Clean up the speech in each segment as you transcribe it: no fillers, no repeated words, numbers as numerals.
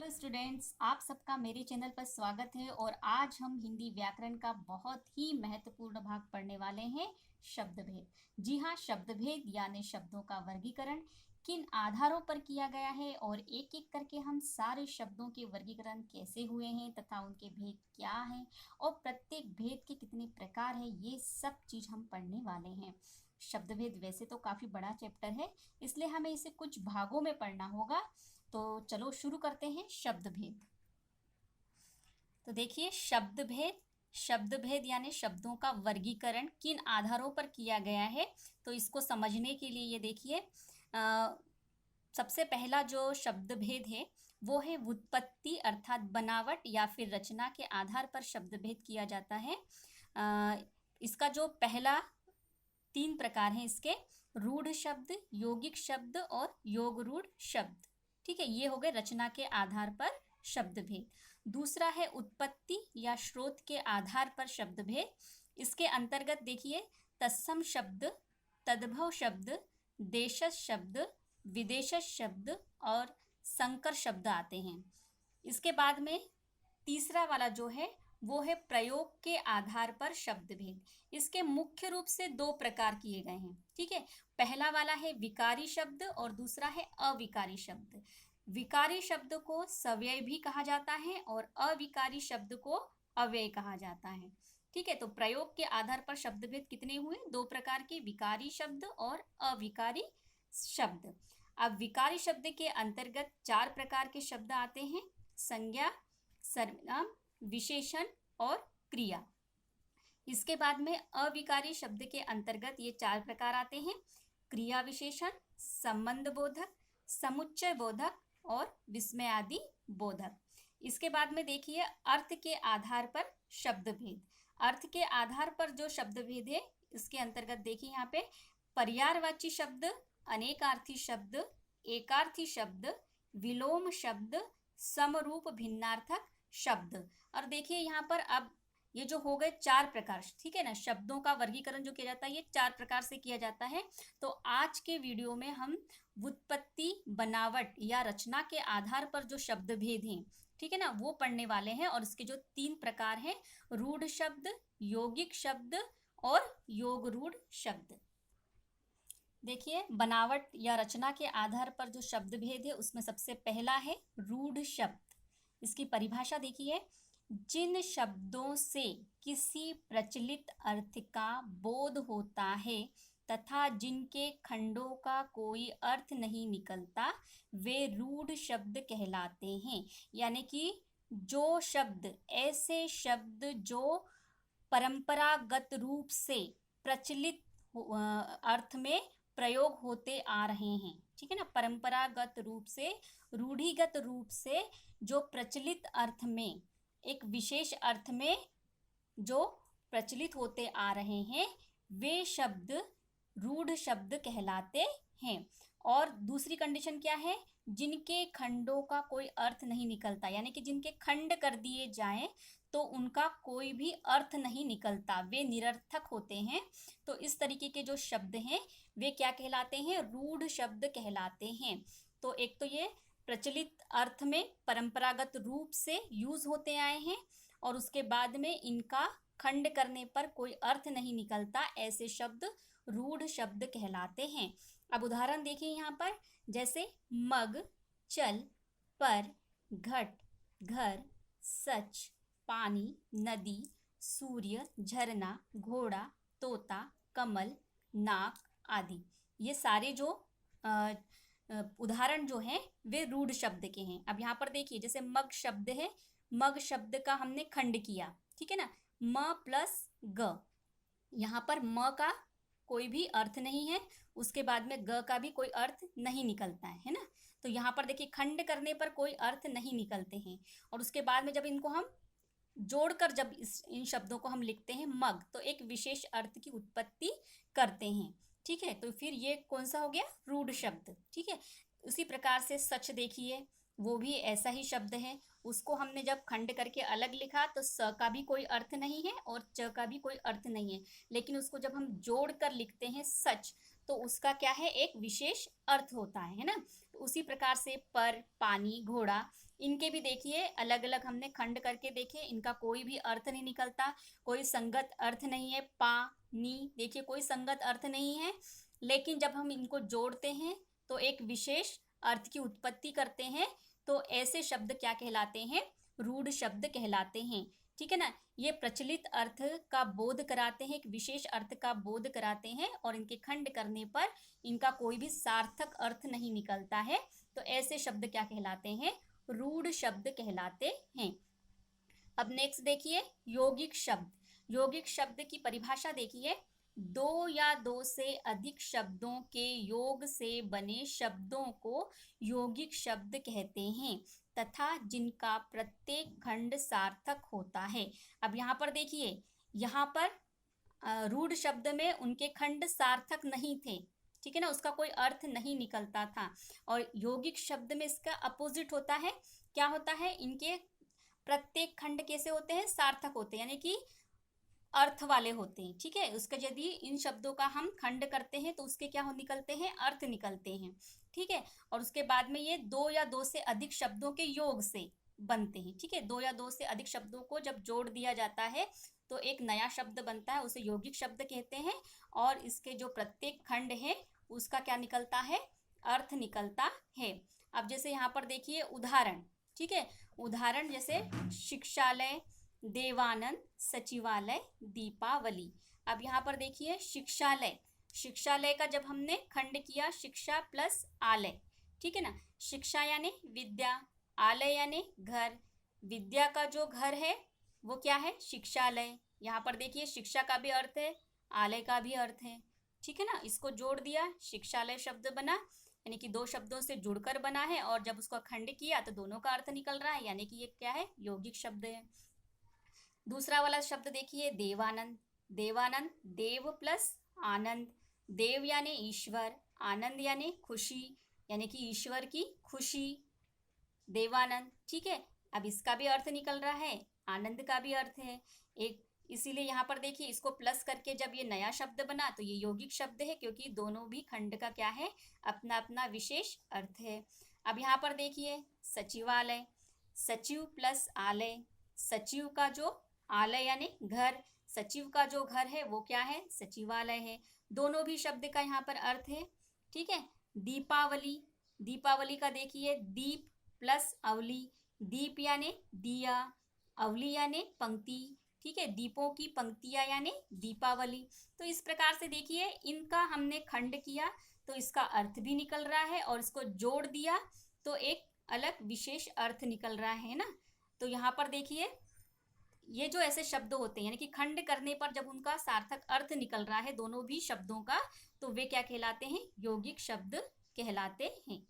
Hello students, आप सबका मेरे चैनल पर स्वागत है। और आज हम हिंदी व्याकरण का बहुत ही महत्वपूर्ण भाग पढ़ने वाले हैं, शब्द भेद। जी हाँ, शब्द भेद यानी शब्दों का वर्गीकरण किन आधारों पर किया गया है और एक एक करके हम सारे शब्दों के वर्गीकरण कैसे हुए हैं तथा उनके भेद क्या हैं और प्रत्येक भेद के कितने प्रकार हैं, ये सब चीज़ हम पढ़ने वाले हैं। शब्द भेद वैसे तो काफ़ी बड़ा चैप्टर है, इसलिए हमें इसे कुछ भागों में पढ़ना होगा। तो चलो शुरू करते हैं शब्द भेद। तो देखिए, शब्द भेद यानी शब्दों का वर्गीकरण किन आधारों पर किया गया है। तो इसको समझने के लिए ये देखिए, सबसे पहला जो शब्द भेद है वो है व्युत्पत्ति अर्थात बनावट या फिर रचना के आधार पर शब्द भेद किया जाता है। इसका जो पहला 3 प्रकार हैं इसके: रूढ़ शब्द, यौगिक शब्द और योग रूढ़ शब्द। ठीक है, ये हो गए रचना के आधार पर शब्द भेद। दूसरा है उत्पत्ति या स्रोत के आधार पर शब्द भेद। इसके अंतर्गत देखिए, तत्सम शब्द, तद्भव शब्द, देशज शब्द, विदेशज शब्द और संकर शब्द आते हैं। इसके बाद में तीसरा वाला जो है वो है प्रयोग के आधार पर शब्द भेद। इसके मुख्य रूप से 2 प्रकार किए गए हैं। ठीक है, पहला वाला है विकारी शब्द और दूसरा है अविकारी शब्द। विकारी शब्द को सव्यय भी कहा जाता है और अविकारी शब्द को अव्यय कहा जाता है। ठीक है, तो प्रयोग के आधार पर शब्द भेद कितने हुए? 2 प्रकार के, विकारी शब्द और अविकारी शब्द। अब विकारी शब्द के अंतर्गत 4 प्रकार के शब्द आते हैं: संज्ञा, सर्वनाम, विशेषण और क्रिया। इसके बाद में अविकारी शब्द के अंतर्गत ये 4 प्रकार आते हैं: क्रिया विशेषण, संबंध बोधक, समुच्चय बोधक और विस्मयादि बोधक। इसके बाद में देखिए, अर्थ के आधार पर शब्द भेद। अर्थ के आधार पर जो शब्द भेद है इसके अंतर्गत देखिए, यहाँ पे पर्यायवाची शब्द, अनेकार्थी शब्द, एकार्थी शब्द, विलोम शब्द, समरूप भिन्नार्थक शब्द। और देखिए यहाँ पर अब ये जो हो गए 4 प्रकार, ठीक है ना, शब्दों का वर्गीकरण जो किया जाता है ये 4 प्रकार से किया जाता है। तो आज के वीडियो में हम व्युत्पत्ति, बनावट या रचना के आधार पर जो शब्द भेद हैं, ठीक है ना, वो पढ़ने वाले हैं। और इसके जो 3 प्रकार हैं, रूढ़ शब्द, यौगिक शब्द और योग रूढ़ शब्द। देखिए, बनावट या रचना के आधार पर जो शब्द भेद है उसमें सबसे पहला है रूढ़ शब्द। इसकी परिभाषा देखिए, जिन शब्दों से किसी प्रचलित अर्थ का बोध होता है तथा जिनके खंडों का कोई अर्थ नहीं निकलता, वे रूढ़ शब्द कहलाते हैं। यानी कि जो शब्द, ऐसे शब्द जो परंपरागत रूप से प्रचलित अर्थ में प्रयोग होते आ रहे हैं, ठीक है ना, परंपरागत रूप से, रूढ़िगत रूप से जो प्रचलित अर्थ में, एक विशेष अर्थ में जो प्रचलित होते आ रहे हैं, वे शब्द रूढ़ शब्द कहलाते हैं। और दूसरी कंडीशन क्या है? जिनके खंडों का कोई अर्थ नहीं निकलता, यानी कि जिनके खंड कर दिए जाएं तो उनका कोई भी अर्थ नहीं निकलता, वे निरर्थक होते हैं। तो इस तरीके के जो शब्द हैं वे क्या कहलाते हैं? रूढ़ शब्द कहलाते हैं। तो एक तो ये प्रचलित अर्थ में परंपरागत रूप से यूज होते आए हैं और उसके बाद में इनका खंड करने पर कोई अर्थ नहीं निकलता, ऐसे शब्द रूढ़ शब्द कहलाते हैं। अब उदाहरण देखिए यहाँ पर, जैसे मग, चल, पर, घट, घर, सच, पानी, नदी, सूर्य, झरना, घोड़ा, तोता, कमल, नाक आदि। ये सारे जो उदाहरण जो हैं वे रूढ़ शब्द के हैं। अब यहाँ पर देखिए, जैसे मग शब्द है, मग शब्द का हमने खंड किया, ठीक है ना, म प्लस ग। यहाँ पर म का कोई भी अर्थ नहीं है, उसके बाद में ग का भी कोई अर्थ नहीं निकलता है ना। तो यहाँ पर देखिए, खंड करने पर कोई अर्थ नहीं निकलते हैं। और उसके बाद में जब इनको हम जोड़कर, जब इन शब्दों को हम लिखते हैं मग, तो एक विशेष अर्थ की उत्पत्ति करते हैं। ठीक है, तो फिर ये कौन सा हो गया? रूढ़ शब्द। ठीक है, उसी प्रकार से सच देखिए, वो भी ऐसा ही शब्द है। उसको हमने जब खंड करके अलग लिखा तो स का भी कोई अर्थ नहीं है और च का भी कोई अर्थ नहीं है, लेकिन उसको जब हम जोड़ कर लिखते हैं सच, तो उसका क्या है? एक विशेष अर्थ होता है ना। तो उसी प्रकार से पर, पानी, घोड़ा, इनके भी देखिए अलग अलग हमने खंड करके देखे, इनका कोई भी अर्थ नहीं निकलता, कोई संगत अर्थ नहीं है। पा नी, देखिए कोई संगत अर्थ नहीं है, लेकिन जब हम इनको जोड़ते हैं तो एक विशेष अर्थ की उत्पत्ति करते हैं। तो ऐसे शब्द क्या कहलाते हैं? रूढ़ शब्द कहलाते हैं। ठीक है ना, ये प्रचलित अर्थ का बोध कराते हैं, एक विशेष अर्थ का बोध कराते हैं, और इनके खंड करने पर इनका कोई भी सार्थक अर्थ नहीं निकलता है। तो ऐसे शब्द क्या कहलाते हैं? रूढ़ शब्द कहलाते हैं। अब नेक्स्ट देखिए यौगिक शब्द। यौगिक शब्द की परिभाषा देखिए, दो या दो से अधिक शब्दों के योग से बने शब्दों को यौगिक शब्द कहते हैं तथा जिनका प्रत्येक खंड सार्थक होता है। अब यहाँ पर देखिए, यहाँ पर रूढ़ शब्द में उनके खंड सार्थक नहीं थे, ठीक है ना, उसका कोई अर्थ नहीं निकलता था। और यौगिक शब्द में इसका अपोजिट होता है। क्या होता है? इनके प्रत्येक खंड कैसे होते हैं? सार्थक होते हैं, यानी कि अर्थ वाले होते हैं। ठीक है, उसके यदि इन शब्दों का हम खंड करते हैं तो उसके क्या निकलते हैं? अर्थ निकलते हैं। ठीक है, और उसके बाद में ये दो या दो से अधिक शब्दों के योग से बनते हैं। ठीक है, दो या दो से अधिक शब्दों को जब जोड़ दिया जाता है तो एक नया शब्द बनता है, उसे यौगिक शब्द कहते हैं। और इसके जो प्रत्येक खंड है उसका क्या निकलता है? अर्थ निकलता है। अब जैसे यहाँ पर देखिए उदाहरण। ठीक है, उदाहरण जैसे शिक्षालय, देवानंद, सचिवालय, दीपावली। अब यहाँ पर देखिए शिक्षालय, शिक्षालय का जब हमने खंड किया, शिक्षा प्लस आलय, ठीक है ना, शिक्षा यानी विद्या, आलय यानी घर, विद्या का जो घर है वो क्या है? शिक्षालय। यहाँ पर देखिए शिक्षा का भी अर्थ है, आलय का भी अर्थ है। ठीक है ना, इसको जोड़ दिया, शिक्षालय शब्द बना, यानी कि दो शब्दों से जुड़कर बना है, और जब उसका खंड किया तो दोनों का अर्थ निकल रहा है, यानी कि ये क्या है? यौगिक शब्द है। दूसरा वाला शब्द देखिए देवानंद। देवानंद, देव प्लस आनंद, देव यानी ईश्वर, आनंद यानी खुशी, यानी कि ईश्वर की खुशी, देवानंद। ठीक है, अब इसका भी अर्थ निकल रहा है, आनंद का भी अर्थ है एक, इसीलिए यहाँ पर देखिए इसको प्लस करके जब ये नया शब्द बना तो ये यौगिक शब्द है, क्योंकि दोनों भी खंड का क्या है? अपना अपना विशेष अर्थ है। अब यहाँ पर देखिए सचिवालय, सचिव प्लस आलय, सचिव का जो आलय यानी घर, सचिव का जो घर है वो क्या है? सचिवालय है। दोनों भी शब्द का यहाँ पर अर्थ है। ठीक है, दीपावली, दीपावली का देखिए दीप प्लस अवली, दीप यानी दिया, अवली यानी पंक्ति। ठीक है, दीपों की पंक्तियां यानी दीपावली। तो इस प्रकार से देखिए इनका हमने खंड किया तो इसका अर्थ भी निकल रहा है, और इसको जोड़ दिया तो एक अलग विशेष अर्थ निकल रहा है ना। तो यहाँ पर देखिए ये जो ऐसे शब्द होते हैं, यानी कि खंड करने पर जब उनका सार्थक अर्थ निकल रहा है दोनों भी शब्दों का, तो वे क्या कहलाते हैं? यौगिक शब्द कहलाते हैं।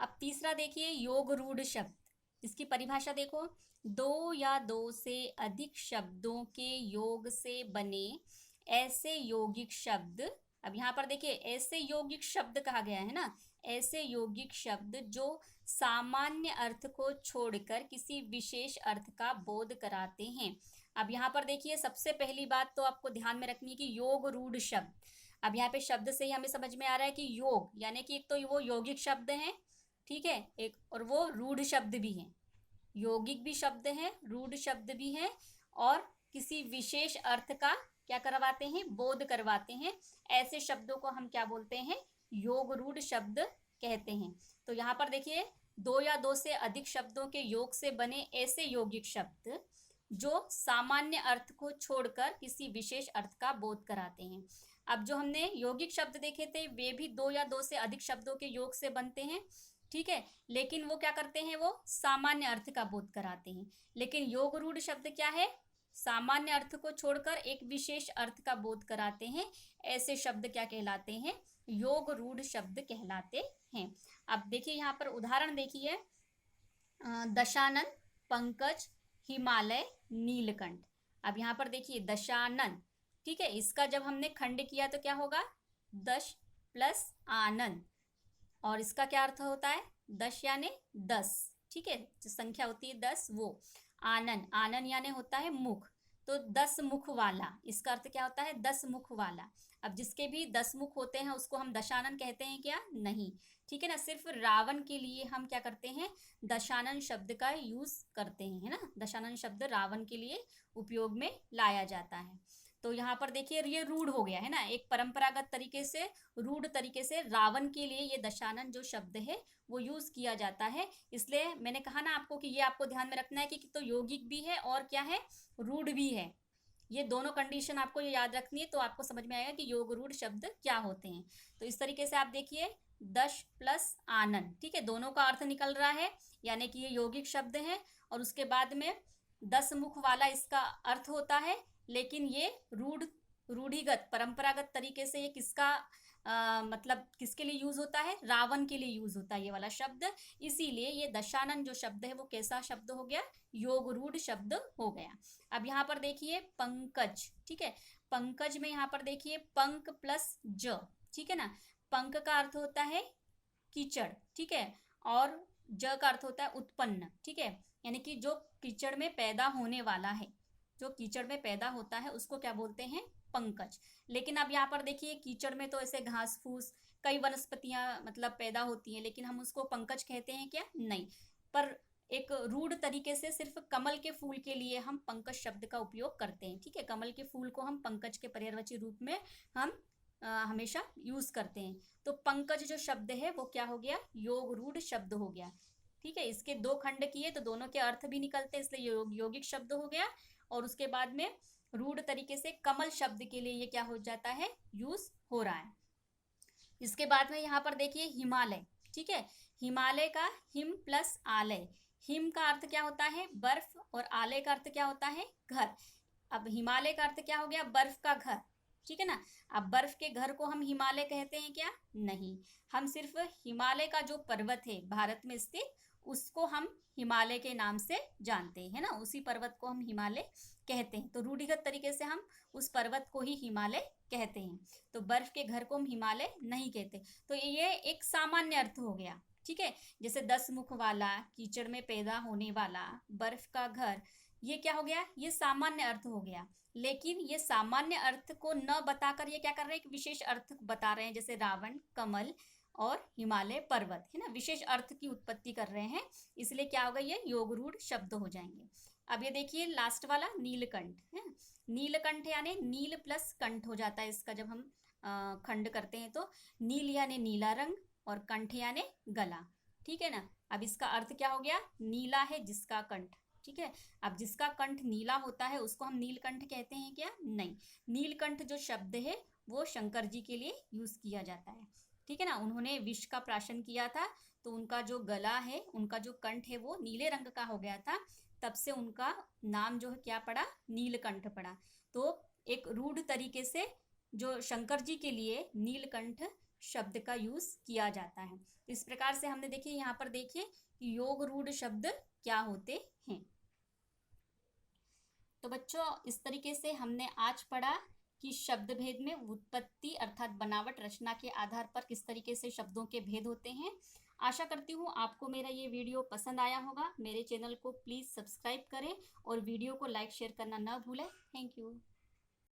अब तीसरा देखिए योग रूढ़ शब्द। इसकी परिभाषा देखो, दो या दो से अधिक शब्दों के योग से बने ऐसे यौगिक शब्द। अब यहाँ पर देखिए ऐसे यौगिक शब्द कहा गया है ना, ऐसे यौगिक शब्द जो सामान्य अर्थ को छोड़कर किसी विशेष अर्थ का बोध कराते हैं। अब यहाँ पर देखिए सबसे पहली बात तो आपको ध्यान में रखनी है कि योग रूढ़ शब्द। अब यहाँ पे शब्द से ही हमें समझ में आ रहा है कि योग यानी कि एक तो वो यौगिक शब्द हैं, ठीक है, एक और वो रूढ़ शब्द भी हैं। यौगिक भी शब्द हैं, रूढ़ शब्द भी हैं, और किसी विशेष अर्थ का क्या करवाते हैं? बोध करवाते हैं। ऐसे शब्दों को हम क्या बोलते हैं? योग रूढ़ शब्द कहते हैं। तो यहाँ पर देखिए दो या दो से अधिक शब्दों के योग से बने ऐसे यौगिक शब्द जो सामान्य अर्थ को छोड़कर किसी विशेष अर्थ का बोध कराते हैं। अब जो हमने यौगिक शब्द देखे थे वे भी दो या दो से अधिक शब्दों के योग से बनते हैं, ठीक है, लेकिन वो क्या करते हैं? वो सामान्य अर्थ का बोध कराते हैं। लेकिन योग रूढ़ शब्द क्या है? सामान्य अर्थ को छोड़कर एक विशेष अर्थ का बोध कराते हैं। ऐसे शब्द क्या कहलाते हैं? योग रूढ़ शब्द कहलाते हैं। अब देखिए यहाँ पर उदाहरण देखिए, दशानन, पंकज, हिमालय, नीलकंठ। अब यहाँ पर देखिए दशानन, ठीक है, इसका जब हमने खंड किया तो क्या होगा? दश प्लस आनंद, और इसका क्या अर्थ होता है? दश यानी 10, ठीक है, जो संख्या होती है 10 वो। आनन, आनन यानी होता है मुख, तो 10 मुख वाला, इसका अर्थ क्या होता है? 10 मुख वाला। अब जिसके भी 10 मुख होते हैं उसको हम दशानन कहते हैं क्या? नहीं। ठीक है ना, सिर्फ रावण के लिए हम क्या करते हैं? दशानन शब्द का यूज करते हैं, है ना। दशानन शब्द रावण के लिए उपयोग में लाया जाता है। तो यहाँ पर देखिए ये रूढ़ हो गया है ना, एक परंपरागत तरीके से, रूढ़ तरीके से रावण के लिए ये दशानन जो शब्द है वो यूज किया जाता है। इसलिए मैंने कहा ना आपको कि ये आपको ध्यान में रखना है कि तो यौगिक भी है और क्या है? रूढ़ भी है। ये दोनों कंडीशन आपको ये याद रखनी है, तो आपको समझ में आएगा कि योग रूढ़ शब्द क्या होते हैं। तो इस तरीके से आप देखिए, दश प्लस आनन, ठीक है, दोनों का अर्थ निकल रहा है, यानी कि ये यौगिक शब्द है। और उसके बाद में 10 मुख वाला इसका अर्थ होता है, लेकिन ये रूढ़िगत परंपरागत तरीके से ये किसका मतलब किसके लिए यूज होता है? रावण के लिए यूज होता है ये वाला शब्द। इसीलिए ये दशानन जो शब्द है वो कैसा शब्द हो गया? योग रूढ़ शब्द हो गया। अब यहाँ पर देखिए पंकज, ठीक है, पंकज में यहाँ पर देखिए पंक प्लस ज, ठीक है ना। पंक का अर्थ होता है कीचड़, ठीक है, और ज का अर्थ होता है उत्पन्न, ठीक है, यानी कि जो कीचड़ में पैदा होने वाला है, जो कीचड़ में पैदा होता है उसको क्या बोलते हैं? पंकज। लेकिन अब यहाँ पर देखिए कीचड़ में तो ऐसे घास फूस कई वनस्पतियां मतलब पैदा होती हैं, लेकिन हम उसको पंकज कहते हैं क्या? नहीं। पर एक रूढ़ तरीके से सिर्फ कमल के फूल के लिए हम पंकज शब्द का उपयोग करते हैं, ठीक है, कमल के फूल को हम पंकज के पर्यायवाची रूप में हम हमेशा यूज करते हैं। तो पंकज जो शब्द है वो क्या हो गया? योग रूढ़ शब्द हो गया, ठीक है। इसके दो खंड किए तो दोनों के अर्थ भी निकलते हैं, इसलिए यौगिक शब्द हो गया। और उसके बाद में रूढ़ तरीके से कमल शब्द के लिए ये क्या हो जाता है? यूज हो रहा है। इसके बाद में यहाँ पर देखिए हिमालय, ठीक है, हिमालय का हिम प्लस आलय, हिम का अर्थ क्या होता है? बर्फ, और आलय का अर्थ क्या होता है? घर। अब हिमालय का अर्थ क्या हो गया? बर्फ का घर, ठीक है ना। अब बर्फ के घर को हम हिमालय कहते हैं क्या? नहीं। हम सिर्फ हिमालय का जो पर्वत है भारत में स्थित, उसको हम हिमालय के नाम से जानते हैं ना, उसी पर्वत को हम हिमालय कहते हैं। तो रूढ़िगत तरीके से हम उस पर्वत को ही हिमालय कहते हैं। तो बर्फ के घर को हम हिमालय नहीं कहते। तो ये एक सामान्य अर्थ हो गया, ठीक है। जैसे 10 मुख वाला, कीचड़ में पैदा होने वाला, बर्फ का घर, ये क्या हो गया? ये सामान्य अर्थ हो गया। लेकिन ये सामान्य अर्थ को न बताकर ये क्या कर रहे हैं? एक विशेष अर्थ बता रहे हैं, जैसे रावण, कमल और हिमालय पर्वत, है ना, विशेष अर्थ की उत्पत्ति कर रहे हैं। इसलिए क्या होगा? ये योग रूढ़ शब्द हो जाएंगे। अब ये देखिए लास्ट वाला नीलकंठ है। नीलकंठ यानी नील प्लस कंठ हो जाता है इसका, जब हम खंड करते हैं तो नील यानी नीला रंग और कंठ यानी गला, ठीक है ना। अब इसका अर्थ क्या हो गया? नीला है जिसका कंठ, ठीक है। अब जिसका कंठ नीला होता है उसको हम नीलकंठ कहते हैं क्या? नहीं। नीलकंठ जो शब्द है वो शंकर जी के लिए यूज किया जाता है, ठीक है ना। उन्होंने विष का प्राशन किया था, तो उनका जो गला है, उनका जो कंठ है वो नीले रंग का हो गया था, तब से उनका नाम जो है क्या पड़ा? नीलकंठ पड़ा। तो एक रूढ़ तरीके से जो शंकर जी के लिए नीलकंठ शब्द का यूज किया जाता है। तो इस प्रकार से हमने देखिए यहाँ पर देखिए कि योग रूढ़ शब्द क्या होते हैं। तो बच्चों इस तरीके से हमने आज पढ़ा कि शब्द भेद में उत्पत्ति अर्थात बनावट, रचना के आधार पर किस तरीके से शब्दों के भेद होते हैं। आशा करती हूँ आपको मेरा ये वीडियो पसंद आया होगा। मेरे चैनल को प्लीज़ सब्सक्राइब करें और वीडियो को लाइक शेयर करना ना भूलें। Thank you.